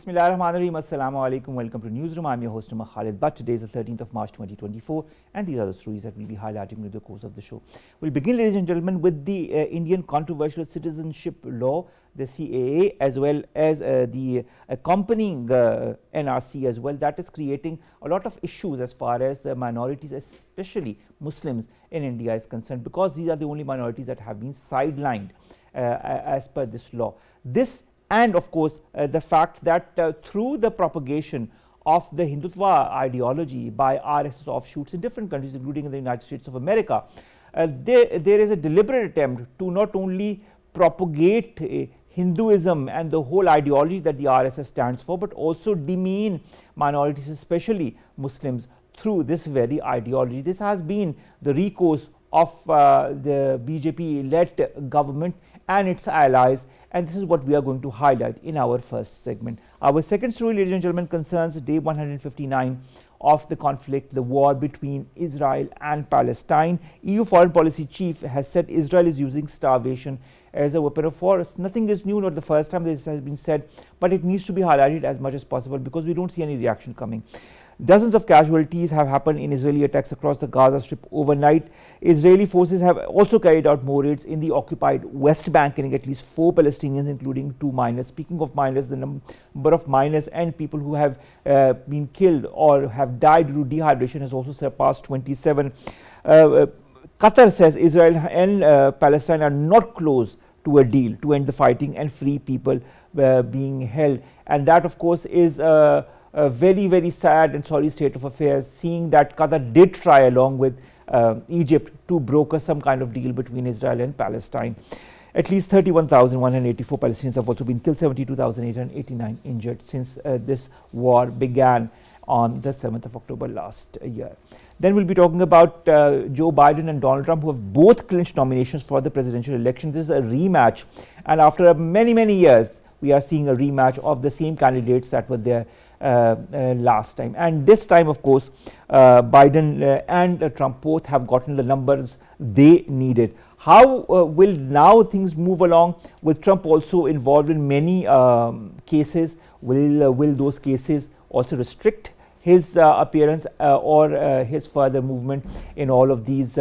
Bismillahirrahmanirrahim. Assalamu alaikum. Welcome to Newsroom. I'm your host, Omar Khalid. But today is the 13th of March 2024, and these are the stories that we'll be highlighting in the course of the show. We'll begin, ladies and gentlemen, with the Indian controversial Citizenship Law, the CAA, as well as the accompanying NRC as well. That is creating a lot of issues as far as minorities, especially Muslims in India, is concerned, because these are the only minorities that have been sidelined as per this law. This and of course the fact that through the propagation of the Hindutva ideology by RSS offshoots in different countries, including in the United States of America, there is a deliberate attempt to not only propagate Hinduism and the whole ideology that the RSS stands for, but also demean minorities, especially Muslims, through this very ideology. This has been the recourse of the BJP-led government and its allies, and this is what we are going to highlight in our first segment. Our second story, ladies and gentlemen, concerns day 159 of the conflict, the war between Israel and Palestine. EU Foreign Policy Chief has said Israel is using starvation as a weapon of war. Nothing is new, not the first time this has been said, but it needs to be highlighted as much as possible because we don't see any reaction coming. Dozens of casualties have happened in Israeli attacks across the Gaza Strip overnight. Israeli forces have also carried out more raids in the occupied West Bank, killing at least 4 Palestinians, including 2 minors. Speaking of minors, the number of minors and people who have been killed or have died due to dehydration has also surpassed 27. Qatar says Israel and Palestine are not close to a deal to end the fighting and free people being held, and that of course is a very, very sad and sorry state of affairs, seeing that Qatar did try along with Egypt to broker some kind of deal between Israel and Palestine. At least 31,184 Palestinians have also been killed, 72,889 injured since this war began on the 7th of October last year. Then we'll be talking about Joe Biden and Donald Trump, who have both clinched nominations for the presidential election. This is a rematch, and after many, many years, we are seeing a rematch of the same candidates that were there last time. And this time, of course, Biden and Trump both have gotten the numbers they needed. How will now things move along with Trump also involved in many cases? Will those cases also restrict his appearance or his further movement in all of these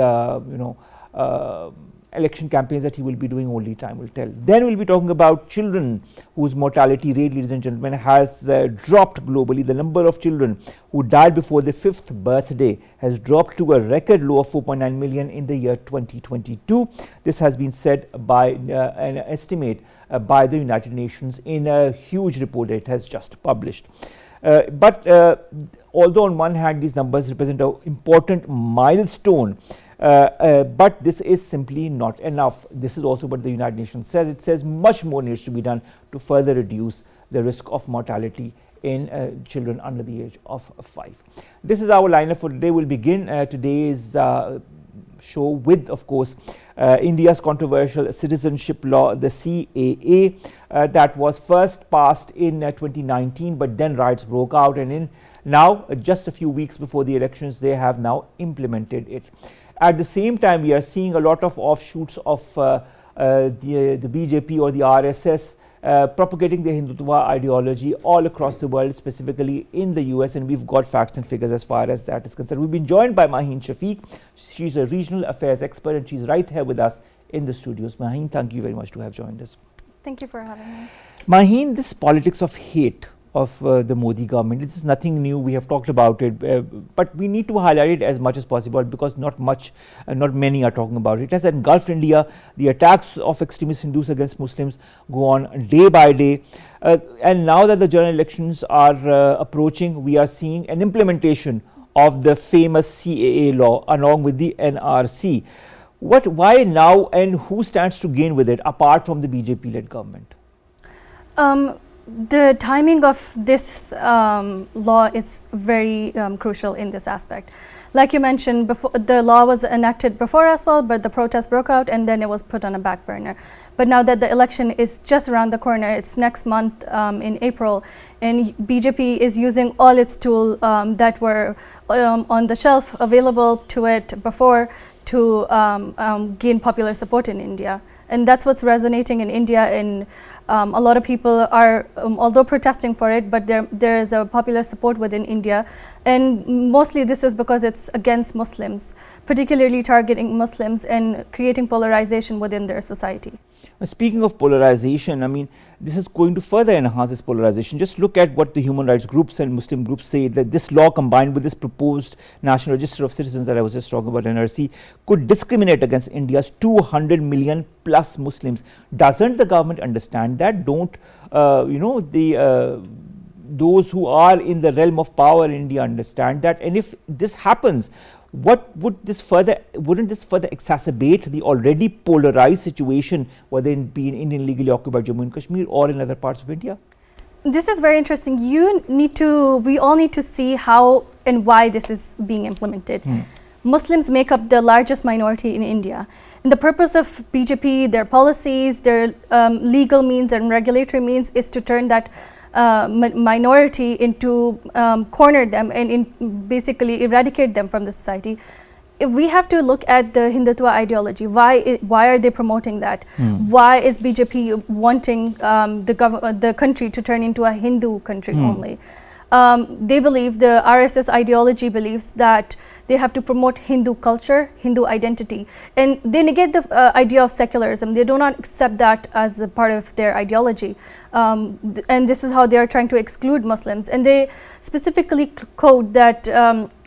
election campaigns that he will be doing? Only time will tell. Then we'll be talking about children whose mortality rate, ladies and gentlemen, has dropped globally. The number of children who died before their 5th birthday has dropped to a record low of 4.9 million in the year 2022. This has been said by an estimate by the United Nations in a huge report that it has just published. But although on one hand these numbers represent an important milestone, but this is simply not enough. This is also what the United Nations says. It says much more needs to be done to further reduce the risk of mortality in children under the age of 5. This is our lineup for today. We'll begin today's show with, of course, India's controversial Citizenship Law, the CAA, that was first passed in 2019, but then riots broke out, and now just a few weeks before the elections, they have now implemented it. At the same time, we are seeing a lot of offshoots of the BJP or the RSS propagating the Hindutva ideology all across the world, specifically in the US, and we've got facts and figures as far as that is concerned. We've been joined by Maheen Shafeeq. She's a regional affairs expert and she's right here with us in the studios. Maheen, thank you very much to have joined us. Thank you for having me. Maheen, this politics of hate of the Modi government, this is nothing new. We have talked about it, but we need to highlight it as much as possible because not many are talking about it. It has engulfed India. The attacks of extremist Hindus against Muslims go on day by day, and now that the general elections are approaching, we are seeing an implementation of the famous CAA law along with the NRC. Why now, and who stands to gain with it apart from the BJP-led government? The timing of this law is very crucial in this aspect. Like you mentioned, before, the law was enacted before as well, but the protests broke out and then it was put on a back burner. But now that the election is just around the corner, it's next month in April, and BJP is using all its tools that were on the shelf available to it before to gain popular support in India. and that's what's resonating in India. And a lot of people are, although protesting for it, but there is a popular support within India, and mostly this is because it's against Muslims, particularly targeting Muslims and creating polarization within their society. Speaking of polarization, I mean, this is going to further enhance this polarization. Just look at what the human rights groups and Muslim groups say, that this law combined with this proposed National Register of Citizens that I was just talking about, NRC, could discriminate against India's 200 million plus Muslims. Doesn't the government understand that? Don't, those who are in the realm of power in India understand that? And if this happens, wouldn't this further exacerbate the already polarized situation, whether it be in Indian illegally occupied Jammu and Kashmir or in other parts of India? This is very interesting. We all need to see how and why this is being implemented. Muslims make up the largest minority in India. And the purpose of BJP, their policies, their legal means and regulatory means is to turn that minority into corner them and basically eradicate them from the society. If we have to look at the Hindutva ideology. Why are they promoting that? Why is BJP wanting the country to turn into a Hindu country only? They believe, the RSS ideology believes that they have to promote Hindu culture, Hindu identity, and they negate the idea of secularism. They do not accept that as a part of their ideology, and this is how they are trying to exclude Muslims. And they specifically quote that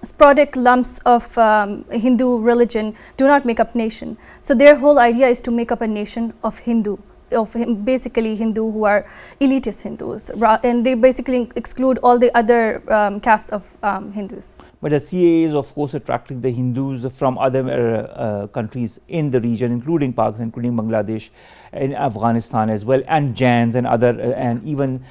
sporadic lumps of Hindu religion do not make up nation. So their whole idea is to make up a nation of basically Hindu who are elitist Hindus, and they basically exclude all the other castes of Hindus. But the CAA is of course attracting the Hindus from other countries in the region, including Pakistan, including Bangladesh, and Afghanistan as well, and Jains and other and even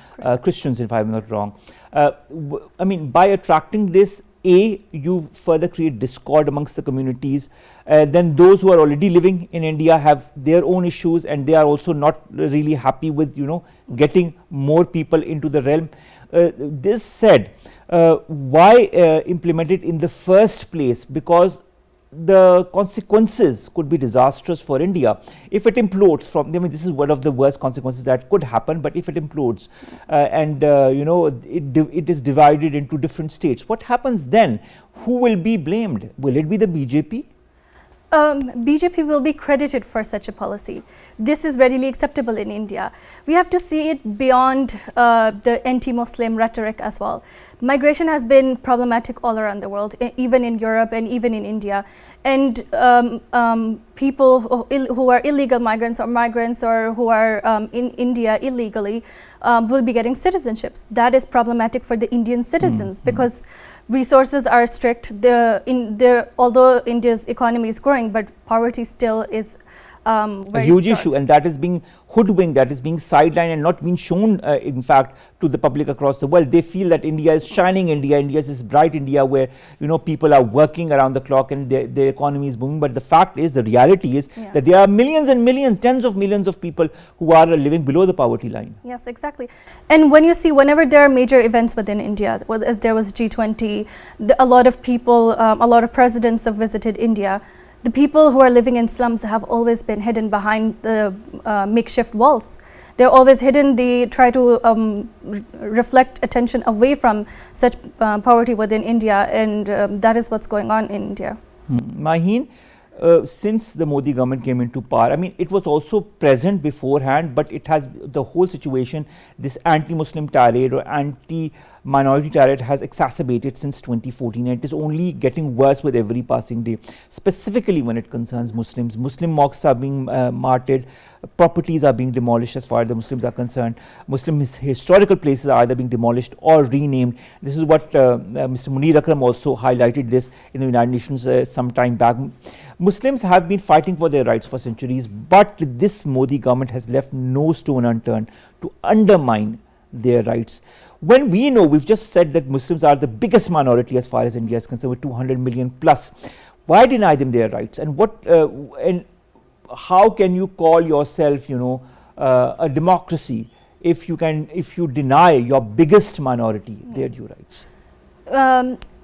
Christians, if I'm not wrong. I mean, by attracting this, you further create discord amongst the communities. Then those who are already living in India have their own issues, and they are also not really happy with getting more people into the realm. This said, why implement it in the first place? Because the consequences could be disastrous for India if it implodes this is one of the worst consequences that could happen. But if it implodes and it is divided into different states, what happens then? Who will be blamed? Will it be the BJP? BJP will be credited for such a policy. This is readily acceptable in India. We have to see it beyond the anti-Muslim rhetoric as well. Migration has been problematic all around the world, even in Europe and even in India. And people who are illegal migrants or who are in India illegally will be getting citizenships. That is problematic for the Indian citizens because resources are strict. Although India's economy is growing, but poverty still is a huge issue, and that is being hoodwinked, that is being sidelined and not being shown in fact to the public across the world. They feel that India is shining India is this bright India where people are working around the clock and their economy is booming. But the fact is, the reality is that there are millions and millions, tens of millions of people who are living below the poverty line. Yes, exactly. And when you see, whenever there are major events within India, whether there was G20, a lot of people, a lot of presidents have visited India. The people who are living in slums have always been hidden behind the makeshift walls. They're always hidden. They try to reflect attention away from such poverty within India, and that is what's going on in India. Maheen, since the Modi government came into power, I mean, it was also present beforehand, but it has the whole situation, this anti-Muslim tirade or anti-minority tirade has exacerbated since 2014, and it is only getting worse with every passing day, specifically when it concerns Muslims. Muslim mosques are being martyred, properties are being demolished as far as the Muslims are concerned. Muslim historical places are either being demolished or renamed. This is what Mr. Munir Akram also highlighted this in the United Nations some time back. Muslims have been fighting for their rights for centuries, but this Modi government has left no stone unturned to undermine their rights. When we know, we've just said that Muslims are the biggest minority as far as India is concerned, with 200 million plus, why deny them their rights? And and how can you call yourself, a democracy if you deny your biggest minority their due rights?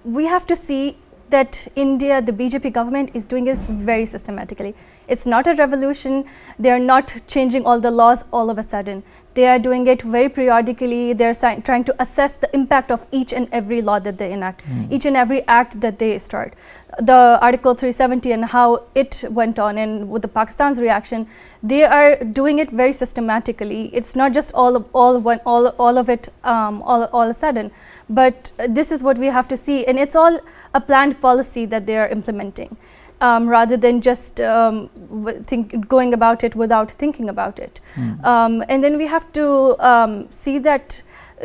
We have to see that India, the BJP government is doing this very systematically. It's not a revolution. They are not changing all the laws all of a sudden. They are doing it very periodically. They're trying to assess the impact of each and every law that they enact, each and every act that they start. The Article 370 and how it went on, and with the Pakistan's reaction, they are doing it very systematically. It's not just all of it all of a sudden, but this is what we have to see, and it's all a planned policy that they are implementing, rather than just going about it without thinking about it. And then we have to see that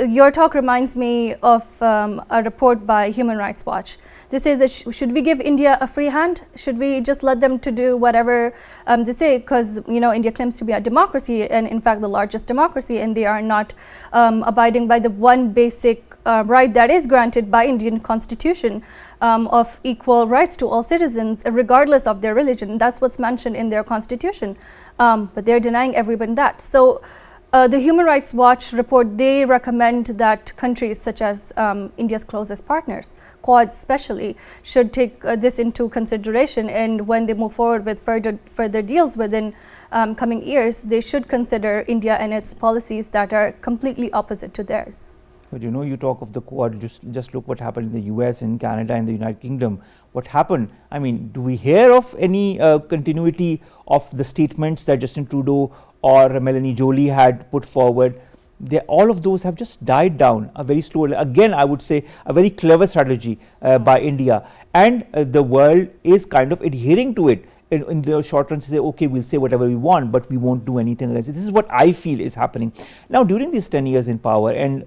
your talk reminds me of a report by Human Rights Watch. They say that should we give India a free hand? Should we just let them to do whatever they say? Because India claims to be a democracy, and in fact the largest democracy, and they are not abiding by the one basic right that is granted by Indian Constitution of equal rights to all citizens, regardless of their religion. That's what's mentioned in their constitution, but they're denying everyone that. So the Human Rights Watch report, they recommend that countries such as India's closest partners, Quad especially, should take this into consideration, and when they move forward with further deals within coming years, they should consider India and its policies that are completely opposite to theirs. But you talk of the Quad, just look what happened in the US, in Canada, in the United Kingdom. What happened? I mean, do we hear of any continuity of the statements that Justin Trudeau or Melanie Joly had put forward? All of those have just died down very slowly. Again, I would say a very clever strategy by India, and the world is kind of adhering to it. In the short run, say, okay, we'll say whatever we want, but we won't do anything else. This is what I feel is happening. Now, during these 10 years in power, and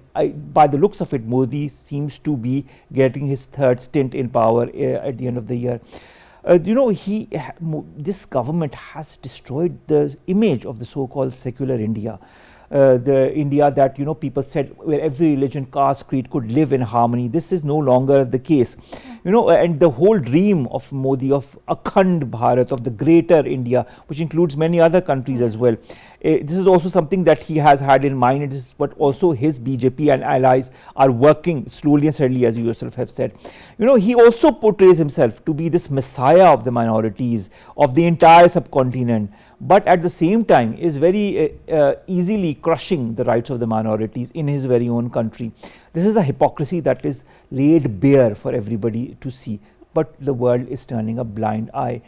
by the looks of it, Modi seems to be getting his third stint in power at the end of the year. This government has destroyed the image of the so-called secular India. The India that people said where every religion, caste, creed could live in harmony. This is no longer the case. And the whole dream of Modi of Akhand Bharat, of the greater India, which includes many other countries as well. This is also something that he has had in mind. It is what also his BJP and allies are working slowly and steadily, as you yourself have said. He also portrays himself to be this messiah of the minorities, of the entire subcontinent, but at the same time is very easily crushing the rights of the minorities in his very own country. This is a hypocrisy that is laid bare for everybody to see, but the world is turning a blind eye.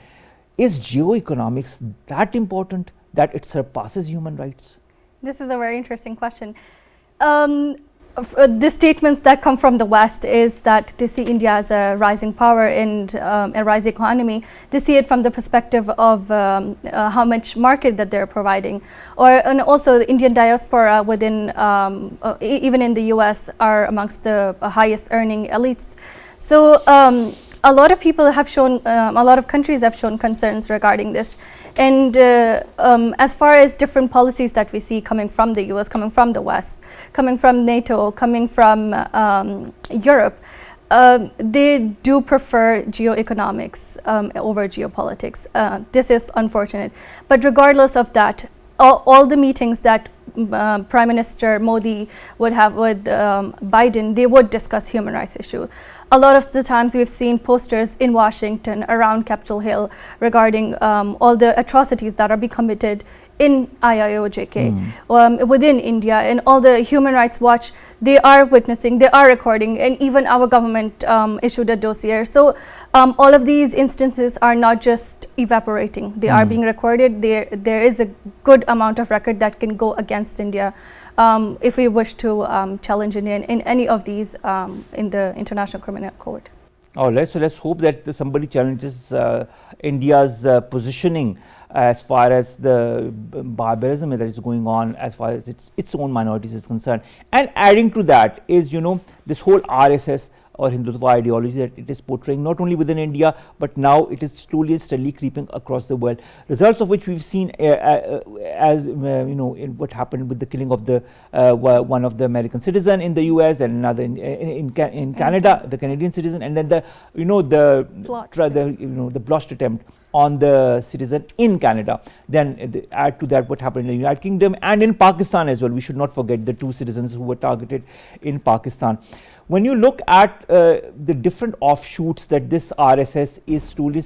Is geoeconomics that important that it surpasses human rights? This is a very interesting question. The statements that come from the West is that they see India as a rising power and a rising economy. They see it from the perspective of how much market that they're providing, and also the Indian diaspora within, even in the US, are amongst the highest earning elites. So a lot of people have shown, a lot of countries have shown concerns regarding this. And as far as different policies that we see coming from the US, coming from the West, coming from NATO, coming from Europe, they do prefer geoeconomics over geopolitics. This is unfortunate. But regardless of that, all the meetings that Prime Minister Modi would have with Biden, they would discuss human rights issue. A lot of the times we've seen posters in Washington around Capitol Hill regarding all the atrocities that are being committed in IIOJK, within India, and all the Human Rights Watch, they are witnessing, they are recording, and even our government issued a dossier. So all of these instances are not just evaporating, they are being recorded. There is a good amount of record that can go against India if we wish to challenge India in any of these in the International Criminal Court. All right, so let's hope that somebody challenges India's positioning as far as the barbarism that is going on, as far as its own minorities is concerned. And adding to that is, this whole RSS or Hindutva ideology that it is portraying not only within India, but now it is slowly and steadily creeping across the world. Results of which we've seen as in what happened with the killing of the one of the American citizen in the US, and another in Canada, the Canadian citizen, and then the botched attempt on the citizen in Canada. Then add to that what happened in the United Kingdom and in Pakistan as well. We should not forget the 2 citizens who were targeted in Pakistan. When you look at the different offshoots that this RSS is slowly,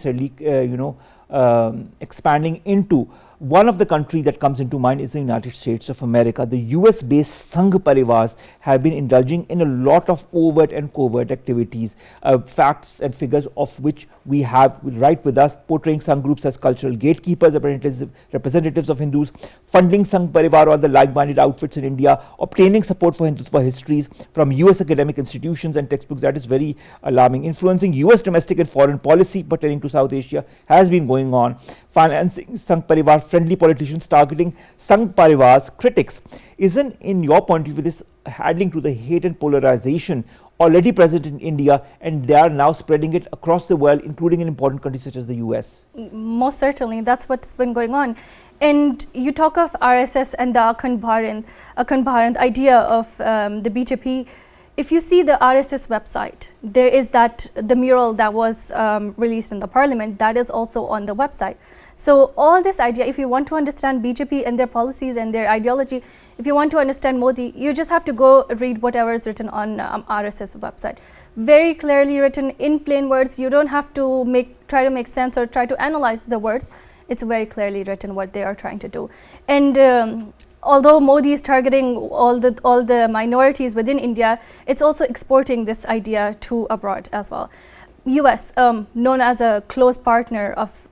expanding into, one of the countries that comes into mind is the United States of America. The US-based Sangh Parivars have been indulging in a lot of overt and covert activities, facts and figures of which we have right with us, portraying some groups as cultural gatekeepers, representatives of Hindus, funding Sangh Parivar or the like-minded outfits in India, obtaining support for Hindutva histories from US academic institutions and textbooks. That is very alarming. Influencing US domestic and foreign policy pertaining to South Asia has been going on. Financing Sangh Parivar friendly politicians, targeting Sangh Parivar's critics. Isn't, in your point of view, this adding to the hate and polarization already present in India, and they are now spreading it across the world, including in important countries such as the US? Most certainly, that's what's been going on. And you talk of RSS and the Akhand Bharant idea of the BJP. If you see the RSS website, there is the mural that was released in the parliament, that is also on the website. So all this idea, if you want to understand BJP and their policies and their ideology, if you want to understand Modi, you just have to go read whatever is written on RSS website. Very clearly written in plain words. You don't have to try to make sense or try to analyze the words. It's very clearly written what they are trying to do. And although Modi is targeting all the minorities within India, it's also exporting this idea to abroad as well. US, known as a close partner of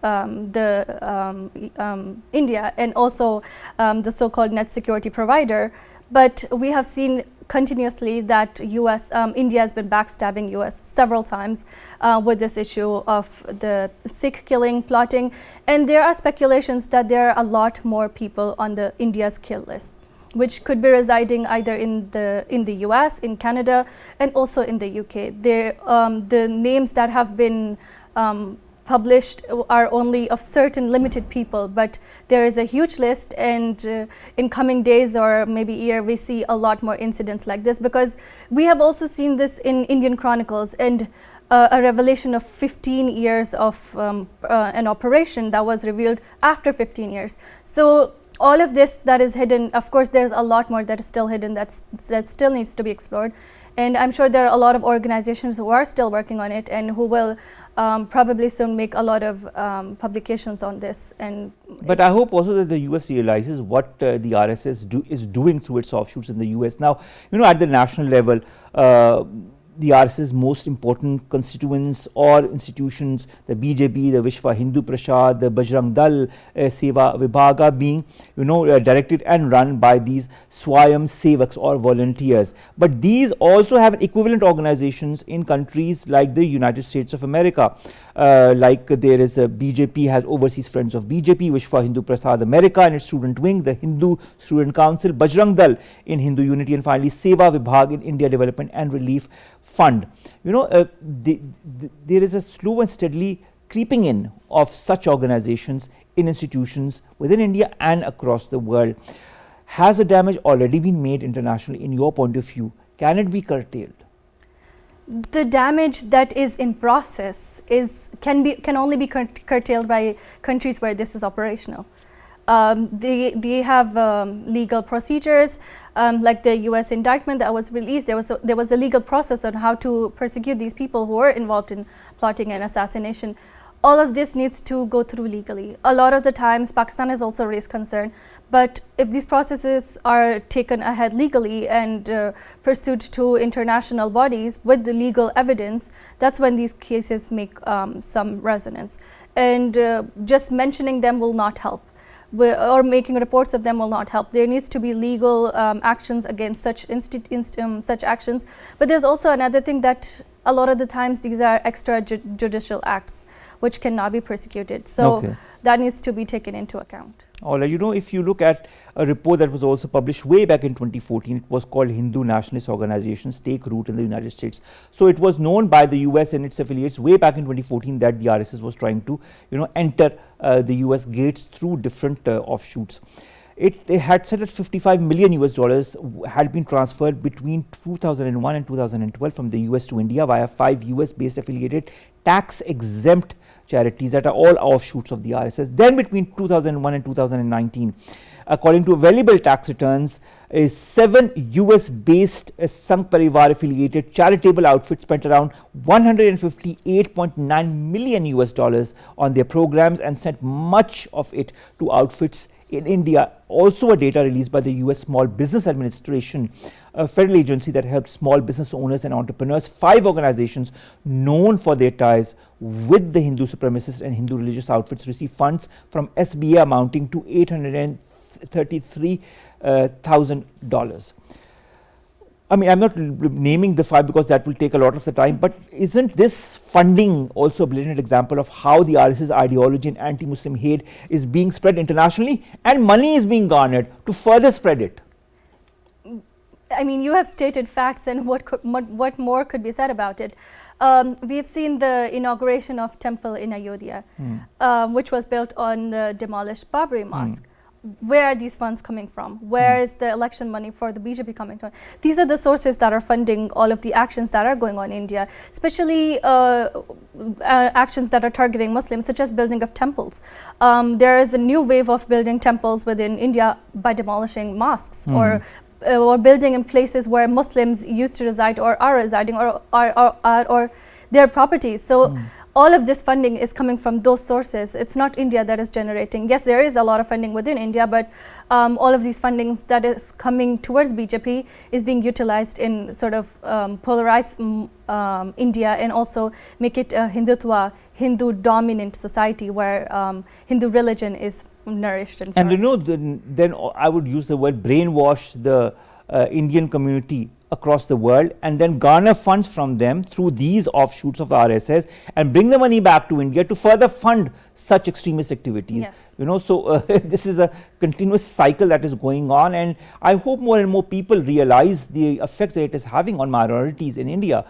India and also the so-called net security provider, but we have seen continuously that India has been backstabbing US several times with this issue of the Sikh killing, plotting, and there are speculations that there are a lot more people on the India's kill list, which could be residing either in the US, in Canada, and also in the UK. The names that have been published are only of certain limited people, but there is a huge list, and in coming days or maybe year we see a lot more incidents like this, because we have also seen this in Indian Chronicles and a revelation of 15 years of an operation that was revealed after 15 years. So all of this that is hidden, of course there's a lot more that is still hidden that still needs to be explored, and I'm sure there are a lot of organizations who are still working on it and who will probably soon make a lot of publications on this. But I hope also that the US realizes what the RSS is doing through its offshoots in the US. Now, at the national level, the RSS most important constituents or institutions, the BJP, the Vishwa Hindu Prashad, the Bajrang Dal, Seva Vibhaga, being directed and run by these Swayam Sevaks or volunteers. But these also have equivalent organizations in countries like the United States of America. Like there is a BJP has Overseas Friends of BJP, Vishwa Hindu Prasad America and its student wing, the Hindu Student Council, Bajrang Dal in Hindu Unity, and finally Seva Vibhag in India Development and Relief Fund. There is a slow and steadily creeping in of such organizations in institutions within India and across the world. Has the damage already been made internationally in your point of view? Can it be curtailed? The damage that is in process can only be curtailed by countries where this is operational. They have legal procedures, like the US indictment that was released. There was a legal process on how to persecute these people who were involved in plotting an assassination. All of this needs to go through legally. A lot of the times Pakistan has also raised concern, but if these processes are taken ahead legally and pursued to international bodies with the legal evidence, that's when these cases make some resonance. And just mentioning them will not help. Or making reports of them will not help. There needs to be legal actions against such actions. But there's also another thing, that a lot of the times these are extrajudicial acts which cannot be persecuted. So that needs to be taken into account. All right, if you look at a report that was also published way back in 2014, it was called Hindu Nationalist Organizations Take Root in the United States. So it was known by the US and its affiliates way back in 2014 that the RSS was trying to, enter the US gates through different offshoots. it had said that 55 million US dollars had been transferred between 2001 and 2012 from the US to India via 5 US based affiliated tax exempt charities that are all offshoots of the RSS. Then between 2001 and 2019, according to available tax returns, 7 US based Sangh Parivar affiliated charitable outfits spent around 158.9 million US dollars on their programs and sent much of it to outfits in India. Also a data released by the US Small Business Administration, a federal agency that helps small business owners and entrepreneurs. 5 organizations known for their ties with the Hindu supremacist and Hindu religious outfits receive funds from SBA amounting to $833,000. I mean, I'm not naming the 5 because that will take a lot of the time, but isn't this funding also a blatant example of how the RSS ideology and anti-Muslim hate is being spread internationally and money is being garnered to further spread it? I mean, you have stated facts, and what more could be said about it? We have seen the inauguration of temple in Ayodhya, which was built on the demolished Babri Mosque. Where are these funds coming from? Where is the election money for the BJP coming from? These are the sources that are funding all of the actions that are going on in India, especially actions that are targeting Muslims, such as building of temples. There is a new wave of building temples within India by demolishing mosques or building in places where Muslims used to reside or are residing or their properties. So all of this funding is coming from those sources. It's not India that is generating. Yes, there is a lot of funding within India, but all of these fundings that is coming towards BJP is being utilized in sort of polarize India and also make it a Hindutva, Hindu dominant society where Hindu religion is nourished and you know, then I would use the word brainwash the Indian community across the world and then garner funds from them through these offshoots of the RSS and bring the money back to India to further fund such extremist activities. Yes. You know, so this is a continuous cycle that is going on, and I hope more and more people realize the effects that it is having on minorities in India.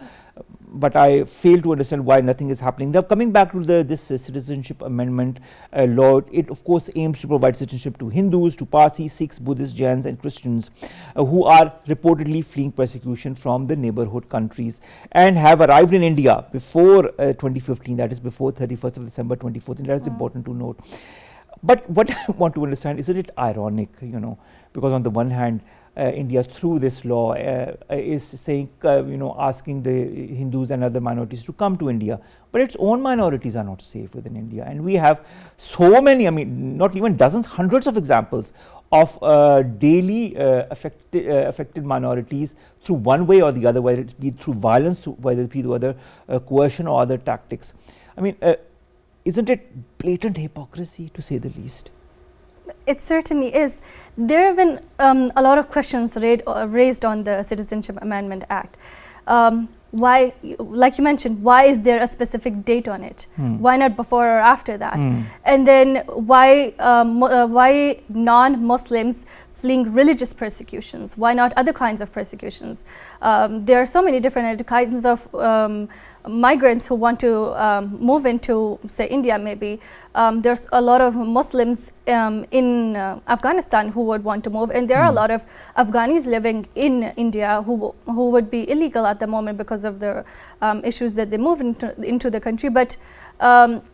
But I fail to understand why nothing is happening. Now, coming back to this Citizenship Amendment law, it of course aims to provide citizenship to Hindus, to Parsis, Sikhs, Buddhists, Jains and Christians who are reportedly fleeing persecution from the neighborhood countries and have arrived in India before 2015, that is before 31st of December 2014. That is important to note. But what I want to understand, isn't it ironic, you know, because on the one hand, India through this law is saying, you know, asking the Hindus and other minorities to come to India, but its own minorities are not safe within India. And we have so many, I mean, not even dozens, hundreds of examples of daily affected minorities through one way or the other, whether it's be through violence, whether it be through other coercion or other tactics. I mean, isn't it blatant hypocrisy, to say the least? It certainly is. There have been a lot of questions raised on the Citizenship Amendment Act. Why, like you mentioned, why is there a specific date on it? Why not before or after that? And then why non-Muslims fleeing religious persecutions? Why not other kinds of persecutions? There are so many different kinds of migrants who want to move into, say, India maybe. There's a lot of Muslims in Afghanistan who would want to move, and there are a lot of Afghanis living in India who would be illegal at the moment because of the issues that they move into the country. But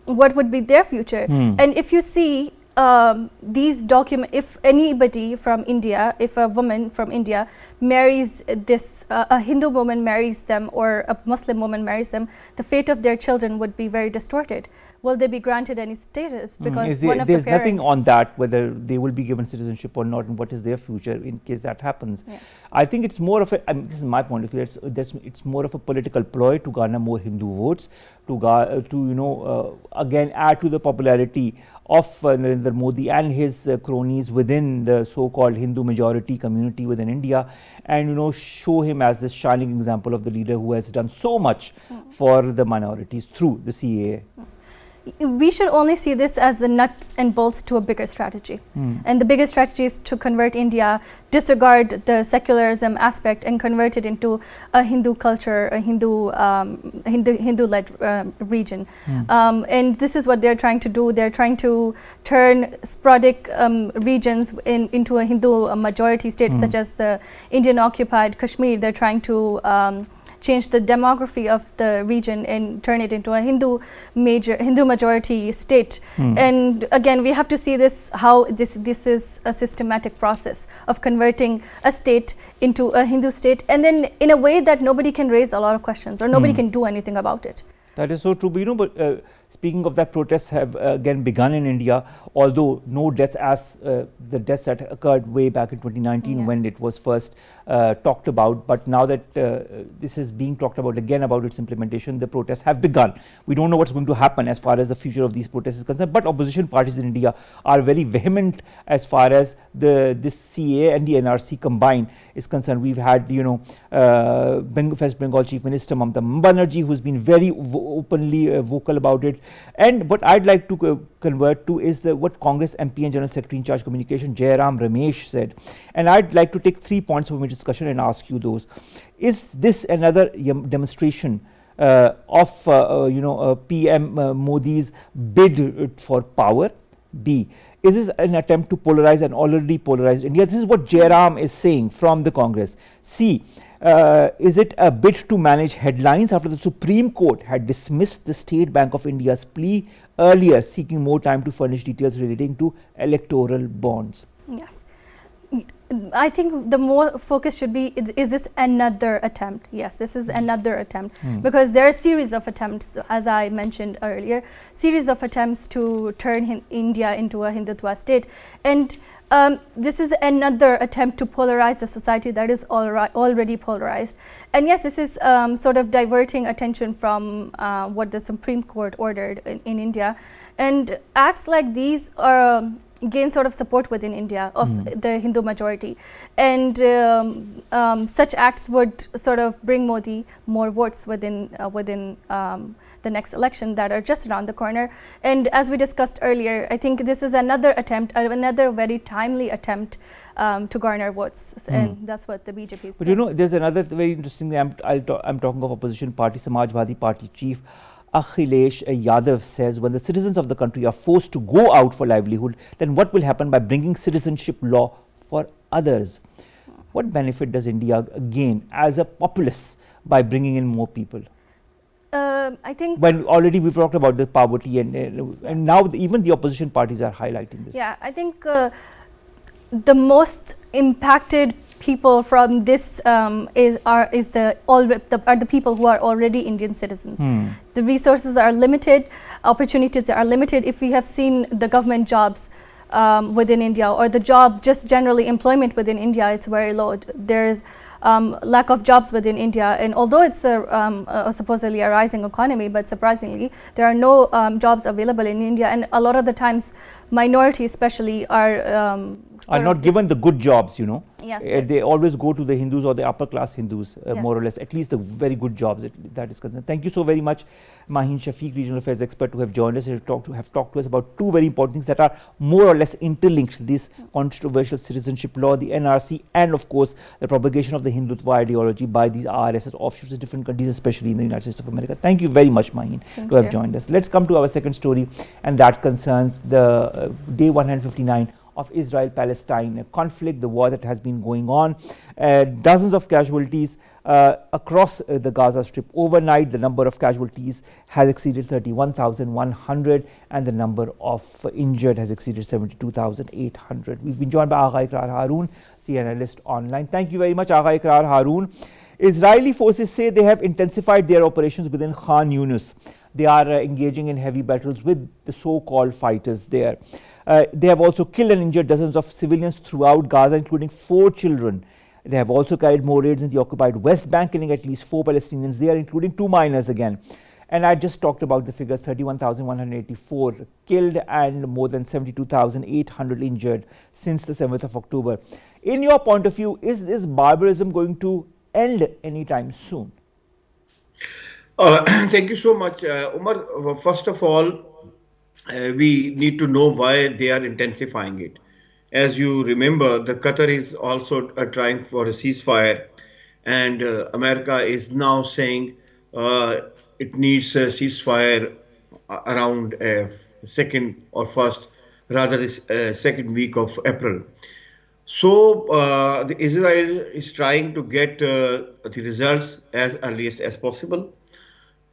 what would be their future? And if you see these documents, if anybody from India, if a woman from India marries this, a Hindu woman marries them or a Muslim woman marries them, the fate of their children would be very distorted. Will they be granted any status? Because there's nothing on that, whether they will be given citizenship or not, and what is their future in case that happens. Yeah. I think it's more of a, I mean, this is my point of view, it's more of a political ploy to garner more Hindu votes, to you know, again add to the popularity of Narendra Modi and his cronies within the so-called Hindu majority community within India, and you know, show him as this shining example of the leader who has done so much for the minorities through the CAA. we should only see this as the nuts and bolts to a bigger strategy. And the bigger strategy is to convert India, disregard the secularism aspect, and convert it into a Hindu culture, a Hindu-led region. And this is what they're trying to do. They're trying to turn sporadic regions into a Hindu majority state, such as the Indian-occupied Kashmir. They're trying to change the demography of the region and turn it into a Hindu majority state. And again, we have to see this how this is a systematic process of converting a state into a Hindu state, and then in a way that nobody can raise a lot of questions or nobody can do anything about it. That is so true. But, but speaking of that, protests have again begun in India, although no deaths as the deaths that occurred way back in 2019 when it was first talked about. But now that this is being talked about again about its implementation, the protests have begun. We don't know what's going to happen as far as the future of these protests is concerned, but opposition parties in India are very vehement as far as this CA and the NRC combined is concerned. We've had, West Bengal Chief Minister Mamata Banerjee, who's been very openly vocal about it. And what I'd like to convert to is what Congress MP and General Secretary in charge communication Jairam Ramesh said. And I'd like to take 3 points from my discussion and ask you those. Is this another demonstration of PM Modi's bid for power? B, is this an attempt to polarize an already polarized India? This is what Jairam is saying from the Congress. C, is it a bid to manage headlines after the Supreme Court had dismissed the State Bank of India's plea earlier, seeking more time to furnish details relating to electoral bonds? Yes. I think the more focus should be, is this another attempt? Yes, this is another attempt, because there are a series of attempts, as I mentioned earlier, series of attempts to turn India into a Hindutva state. And this is another attempt to polarize the society that is already polarized. And yes, this is sort of diverting attention from what the Supreme Court ordered in India. And acts like these are gain sort of support within India of the Hindu majority, and such acts would sort of bring Modi more votes within the next election that are just around the corner. And as we discussed earlier, I think this is another attempt, another very timely attempt to garner votes, and that's what the BJP is doing. But there's another very interesting thing. I'm talking of opposition party, Samajwadi Party chief Akhilesh Yadav says, when the citizens of the country are forced to go out for livelihood, then what will happen by bringing citizenship law for others? What benefit does India gain as a populace by bringing in more people? I think, when already we've talked about the poverty, and now even the opposition parties are highlighting this. Yeah, I think the most impacted people from this are the people who are already Indian citizens. The resources are limited, opportunities are limited. If we have seen the government jobs within India, or the just generally employment within India, it's very low. There's lack of jobs within India, and although it's supposedly a rising economy, but surprisingly there are no jobs available in India, and a lot of the times minorities especially are not given the good jobs, Yes, they always go to the Hindus or the upper class Hindus, more or less, at least the very good jobs that is concerned. Thank you so very much, Maheen Shafeeq, regional affairs expert, who have joined us and have talked to us about two very important things that are more or less interlinked: this controversial citizenship law, the NRC, and of course the propagation of the Hindutva ideology by these RSS offshoots in different countries, especially in the United States of America. Thank you very much, Maheen, to have joined us. Let's come to our second story, and that concerns the day 159 of Israel-Palestine conflict, the war that has been going on. Dozens of casualties across the Gaza Strip overnight. The number of casualties has exceeded 31,100, and the number of injured has exceeded 72,800. We've been joined by Agha Iqrar Haroon, senior analyst online. Thank you very much, Agha Iqrar Haroon. Israeli forces say they have intensified their operations within Khan Yunis. They are engaging in heavy battles with the so-called fighters there. They have also killed and injured dozens of civilians throughout Gaza, including 4 children. They have also carried more raids in the occupied West Bank, killing at least 4 Palestinians there, including 2 minors again. And I just talked about the figures: 31,184 killed and more than 72,800 injured since the 7th of October. In your point of view, is this barbarism going to end anytime soon? Thank you so much, Omar. First of all, we need to know why they are intensifying it. As you remember, the Qatar is also trying for a ceasefire, and America is now saying uh, it needs a ceasefire around second or first, rather this second week of April. So the Israel is trying to get the results as earliest as possible,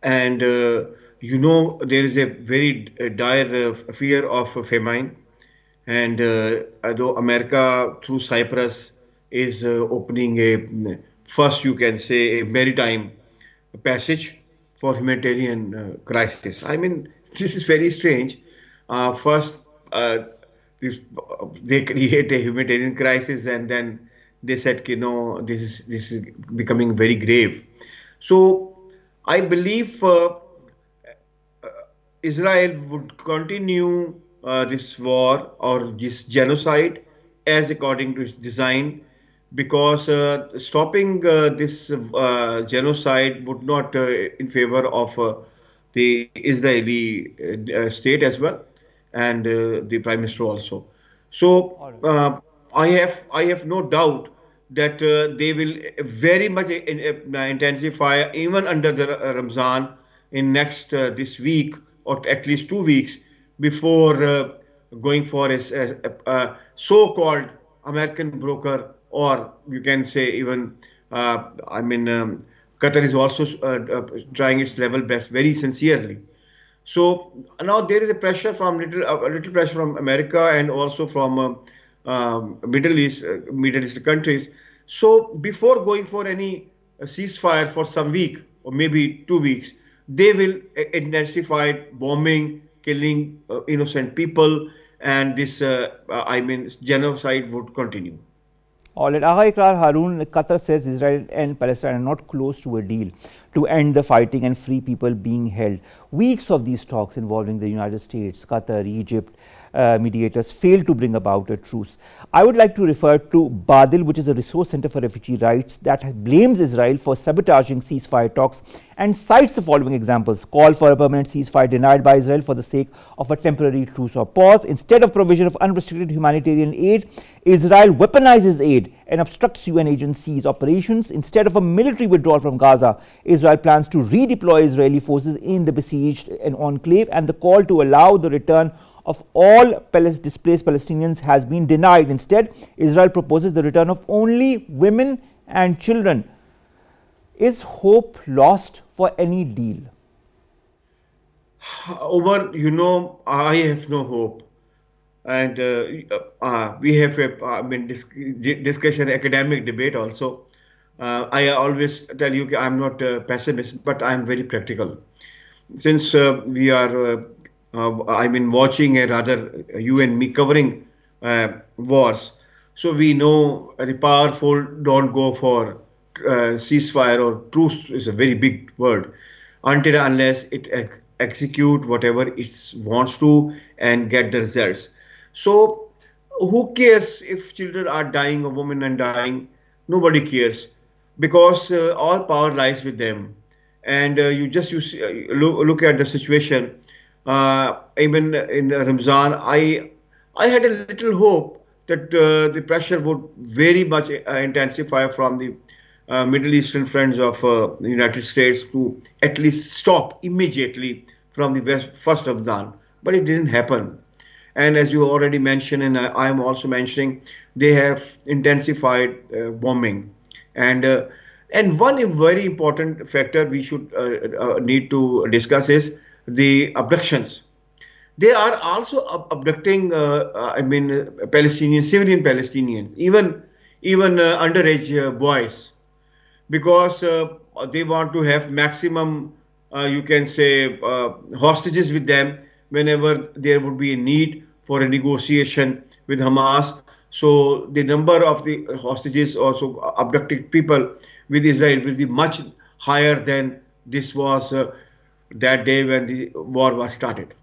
and there is a very dire fear of famine, and although America through Cyprus is opening a first, you can say, a maritime passage for humanitarian crisis. I mean, this is very strange. First, uh, this- they create a humanitarian crisis, and then they said, no, this is becoming very grave. So I believe Israel would continue this war or this genocide as according to its design, because stopping this genocide would not in favor of the Israeli state as well, and the prime minister also. So All right. I have no doubt that they will very much intensify even under the Ramzan in next this week, or at least 2 weeks before going for a so-called American broker, or you can say even I mean Qatar is also trying its level best very sincerely. So now there is a pressure from a little pressure from America, and also from Middle East countries. So before going for any ceasefire for some week or maybe 2 weeks, they will intensify bombing, killing innocent people, and this I mean genocide would continue. All right. Agha, Iqrar, Haroon, Qatar says Israel and Palestine are not close to a deal to end the fighting and free people being held. Weeks of these talks involving the United States, Qatar, Egypt, mediators failed to bring about a truce. I would like to refer to Badil, which is a resource center for refugee rights that blames Israel for sabotaging ceasefire talks and cites the following examples: call for a permanent ceasefire denied by Israel for the sake of a temporary truce or pause. Instead of provision of unrestricted humanitarian aid, Israel weaponizes aid and obstructs UN agencies' operations. Instead of a military withdrawal from Gaza, Israel plans to redeploy Israeli forces in the besieged enclave, and the call to allow the return of all displaced Palestinians has been denied. Instead, Israel proposes the return of only women and children. Is hope lost for any deal? Omar, I have no hope, and we have a discussion, academic debate also. I always tell you I'm not a pessimist, but I'm very practical. Since we are, watching, a rather you and me covering wars, so we know the powerful don't go for ceasefire, or truce is a very big word, until unless it execute whatever it wants to and get the results. So who cares if children are dying or women are dying? Nobody cares, because all power lies with them. And look at the situation. Even in Ramzan, I had a little hope that the pressure would very much intensify from the Middle Eastern friends of the United States to at least stop immediately from the first Ramadan, but it didn't happen. And as you already mentioned, and I am also mentioning, they have intensified bombing, and uh, and one very important factor we should need to discuss is the abductions. They are also abducting, Palestinians, civilian Palestinians, even underage boys, because they want to have maximum, you can say, hostages with them whenever there would be a need for a negotiation with Hamas. So the number of the hostages, also abducted people with Israel, will be much higher than this was that day when the war was started.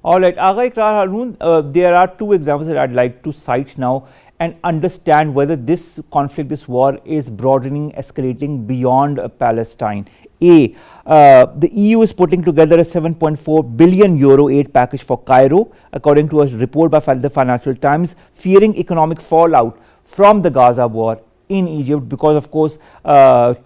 All right, Agha, Iqrar, Haroon, there are two examples that I'd like to cite now and understand whether this conflict, this war is broadening, escalating beyond Palestine. A, the EU is putting together a 7.4 billion euro aid package for Cairo, according to a report by the Financial Times, fearing economic fallout from the Gaza war in Egypt, because of course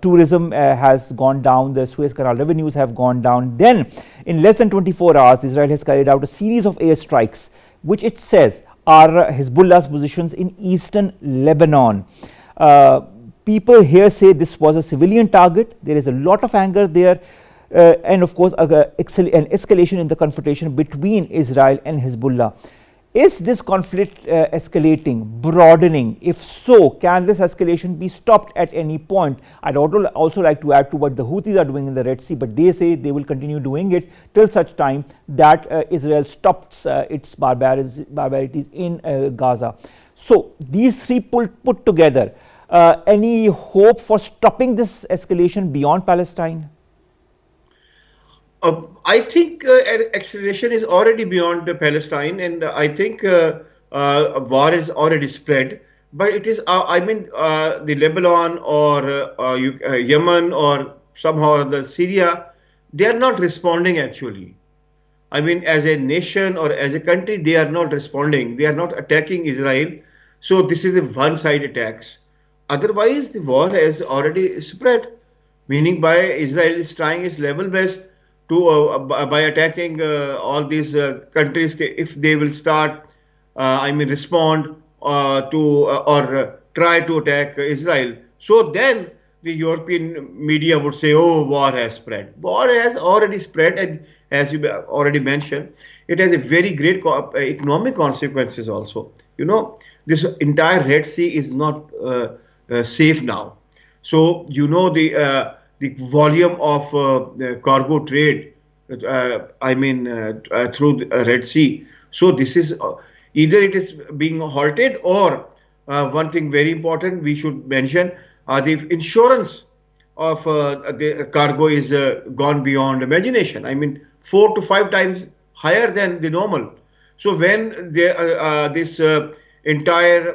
tourism has gone down, the Suez Canal revenues have gone down. Then in less than 24 hours, Israel has carried out a series of airstrikes, which it says are Hezbollah's positions in eastern Lebanon. People here say this was a civilian target. There is a lot of anger there, and of course an escalation in the confrontation between Israel and Hezbollah. Is this conflict escalating, broadening? If so, can this escalation be stopped at any point? I'd also like to add to what the Houthis are doing in the Red Sea, but they say they will continue doing it till such time that Israel stops its barbarities in Gaza. So these three put together, any hope for stopping this escalation beyond Palestine? I think acceleration is already beyond Palestine, and I think war is already spread. But it is, the Lebanon or Yemen or somehow the Syria, they are not responding actually. I mean, as a nation or as a country, they are not responding. They are not attacking Israel. So this is a one-side attacks. Otherwise, the war has already spread, meaning by Israel is trying its level best to by attacking all these countries. If they will start, respond or try to attack Israel, so then the European media would say, oh, war has spread. War has already spread, and as you already mentioned, it has a very great economic consequences also. You know, this entire Red Sea is not safe now. So, you know, the volume of cargo trade, through the Red Sea. So this is either it is being halted, or one thing very important we should mention, the insurance of the cargo is gone beyond imagination. 4 to 5 times higher than the normal. So when this entire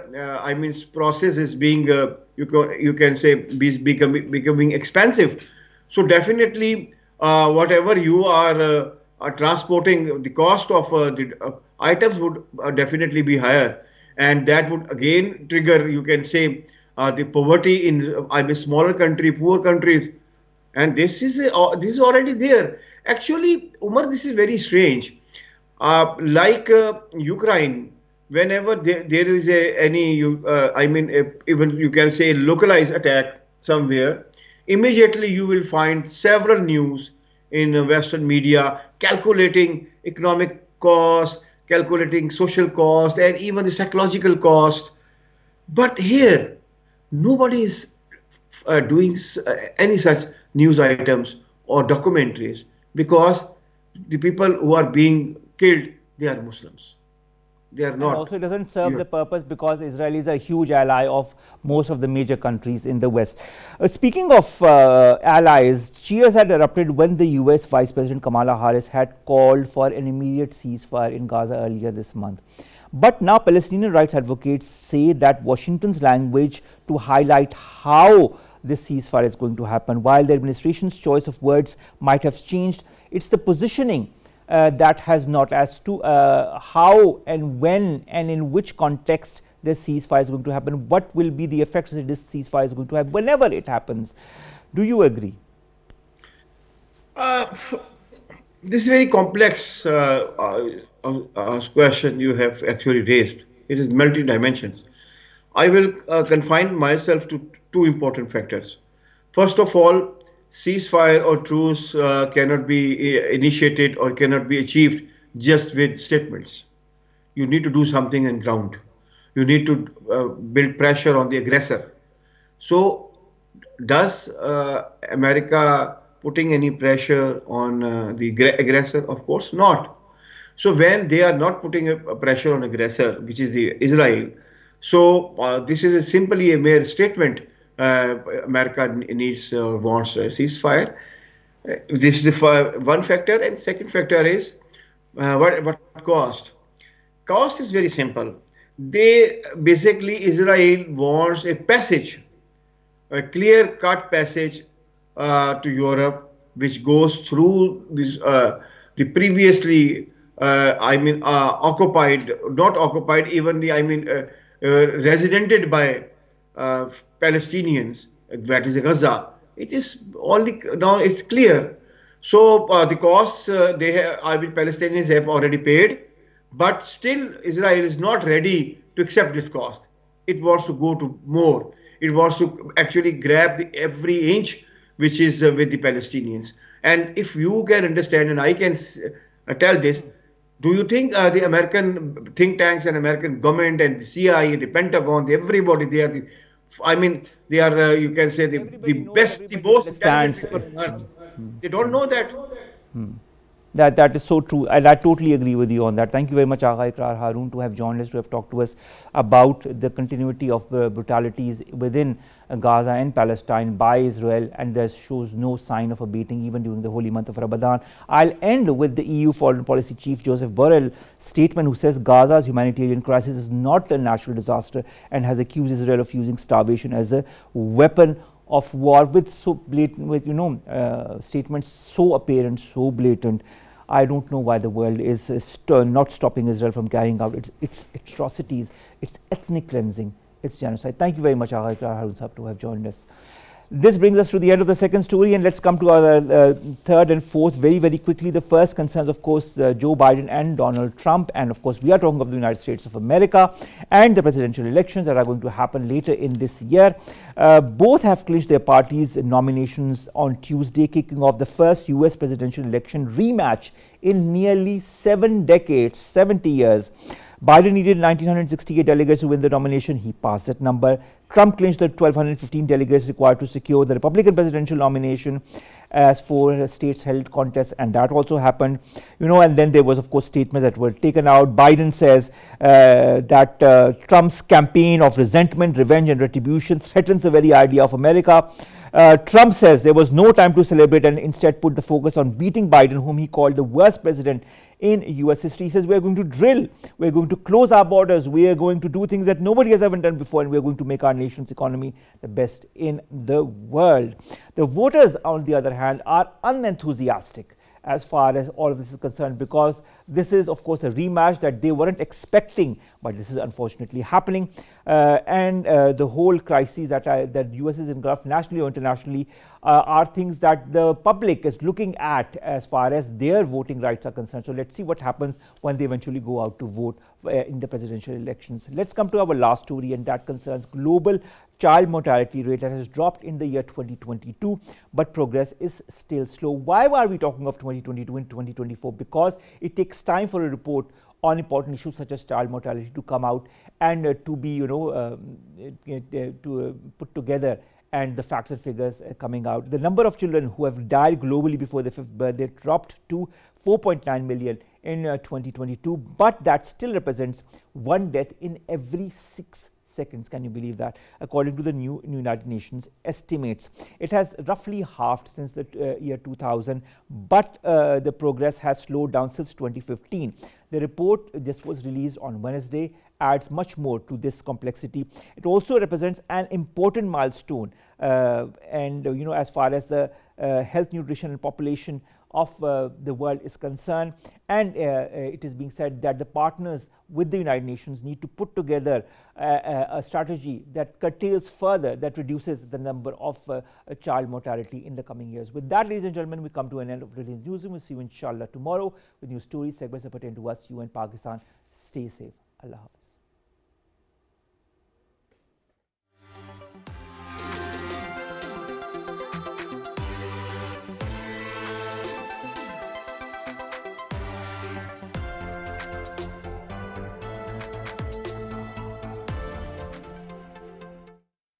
process is being you can say becoming expensive, so definitely whatever you are transporting, the cost of the items would definitely be higher, and that would again trigger, you can say, the poverty in smaller country, poor countries, and this is already there. Actually, Umar, this is very strange. Like Ukraine, whenever there is even you can say localized attack somewhere, immediately you will find several news in Western media calculating economic cost, calculating social cost, and even the psychological cost. But here, nobody is doing any such news items or documentaries, because the people who are being killed, they are Muslims. They are not. And also, it doesn't serve the purpose, because Israel is a huge ally of most of the major countries in the West. Speaking of allies, cheers had erupted when the US Vice President Kamala Harris had called for an immediate ceasefire in Gaza earlier this month. But now Palestinian rights advocates say that Washington's language to highlight how this ceasefire is going to happen, while the administration's choice of words might have changed, it's the positioning that has not, as to how and when and in which context this ceasefire is going to happen. What will be the effects that this ceasefire is going to have whenever it happens? Do you agree? This is very complex question you have actually raised. It is multi dimensions. I will confine myself to two important factors. First of all, ceasefire or truce cannot be initiated or cannot be achieved just with statements. You need to do something on ground. You need to build pressure on the aggressor. So, does America putting any pressure on the aggressor? Of course not. So when they are not putting a pressure on aggressor, which is the Israel, so this is simply a mere statement. America needs wants a ceasefire. This is the one factor, and second factor is What cost? Cost is very simple. They basically Israel wants a passage, a clear-cut passage to Europe, which goes through the previously, occupied, not occupied, even the, residented by uh, Palestinians, that is Gaza. It is only now it's clear. So the costs Palestinians have already paid, but still Israel is not ready to accept this cost. It wants to go to more. It wants to actually grab every inch which is with the Palestinians. And if you can understand, and I can tell this, do you think the American think tanks and American government and the CIA, the Pentagon, everybody, they are they are, you can say, the Everybody knows, best, the everybody most intelligent understands. people on earth. They don't know that. That is so true, and I totally agree with you on that. Thank you very much, Agha, Iqrar, Haroon, to have joined us, to have talked to us about the continuity of brutalities within Gaza and Palestine by Israel, and there shows no sign of abating even during the holy month of Ramadan. I'll end with the EU Foreign Policy Chief Joseph Borrell statement, who says Gaza's humanitarian crisis is not a natural disaster and has accused Israel of using starvation as a weapon of war, with so blatant, with statements so apparent, so blatant. I don't know why the world is not stopping Israel from carrying out its atrocities, its ethnic cleansing, its genocide. Thank you very much, Agha, Iqrar, Haroon Sahab, to have joined us. This brings us to the end of the second story, and let's come to our third and fourth very, very quickly. The first concerns, of course, Joe Biden and Donald Trump, and of course we are talking of the United States of America and the presidential elections that are going to happen later in this year. Both have clinched their parties' nominations on Tuesday, kicking off the first US presidential election rematch in nearly 7 decades, 70 years. Biden needed 1,968 delegates to win the nomination. He passed that number. Trump clinched the 1,215 delegates required to secure the Republican presidential nomination as 4 states held contests, and that also happened. And then there was, of course, statements that were taken out. Biden says that Trump's campaign of resentment, revenge, and retribution threatens the very idea of America. Trump says there was no time to celebrate and instead put the focus on beating Biden, whom he called the worst president in US history. He says we are going to drill, we are going to close our borders, we are going to do things that nobody has ever done before, and we are going to make our nation's economy the best in the world. The voters, on the other hand, are unenthusiastic as far as all of this is concerned, because this is, of course, a rematch that they weren't expecting, but this is unfortunately happening. And the whole crises that US is engulfed nationally or internationally are things that the public is looking at as far as their voting rights are concerned. So let's see what happens when they eventually go out to vote in the presidential elections. Let's come to our last story, and that concerns global child mortality rate that has dropped in the year 2022, but progress is still slow. Why are we talking of 2022 and 2024? Because it takes time for a report on important issues such as child mortality to come out and to be, put together, and the facts and figures coming out. The number of children who have died globally before their 5th birthday dropped to 4.9 million in 2022, but that still represents 1 death in every 6 seconds. Can you believe that? According to the new United Nations estimates, it has roughly halved since the year 2000, but the progress has slowed down since 2015. The report, this was released on Wednesday, adds much more to this complexity. It also represents an important milestone, and as far as the health, nutrition, and population of the world is concerned, and it is being said that the partners with the United Nations need to put together a strategy that curtails further, that reduces the number of child mortality in the coming years. With that, ladies and gentlemen, we come to an end of today's newsroom. We'll see you inshallah tomorrow with new stories, segments that pertain to us, you and Pakistan. Stay safe. Allah Hafiz.